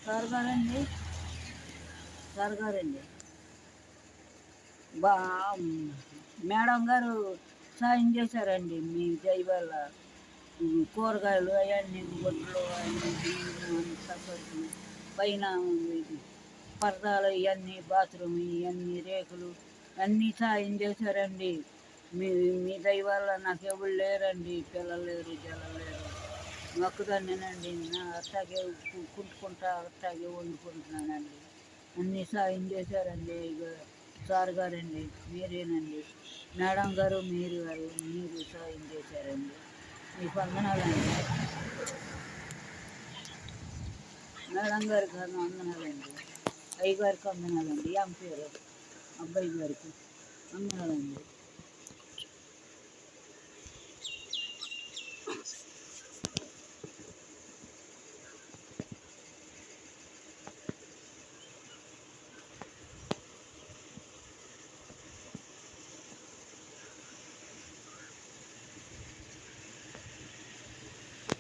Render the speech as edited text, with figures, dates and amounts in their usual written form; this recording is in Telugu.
సార్ గారండి, సార్ గారండి, బా మేడం గారు సాయం చేశారండి మీ దయ వల్ల. కూరగాయలు అవన్నీ గుడ్లు అవన్నీ బియ్యము అంతా సరుకులు పైన ఇది పరదాలు ఇవన్నీ బాత్రూమ్ ఇవన్నీ రేకులు అన్నీ సాయం చేశారండి. మీ మీ దయ వల్ల నాకు ఎవరు లేరండి, పిల్లలు లేరు జల్లలు లేరు, ఒక్కదాన్నేనండి. నా అట్టాగే కుట్టుకుంటా అట్టాగే వండుకుంటున్నానండి. అన్నీ సాయం చేశారండి. సార్ గారండి, మీరేనండి, మేడం గారు మీరు సాయం చేశారండి. మీకు వందనాలండి. మేడం గారికి వందనాలండి, అయ్య గారికి వందనాలండి, ఎంపీఆర్ అబ్బాయి గారికి వందనాలండి.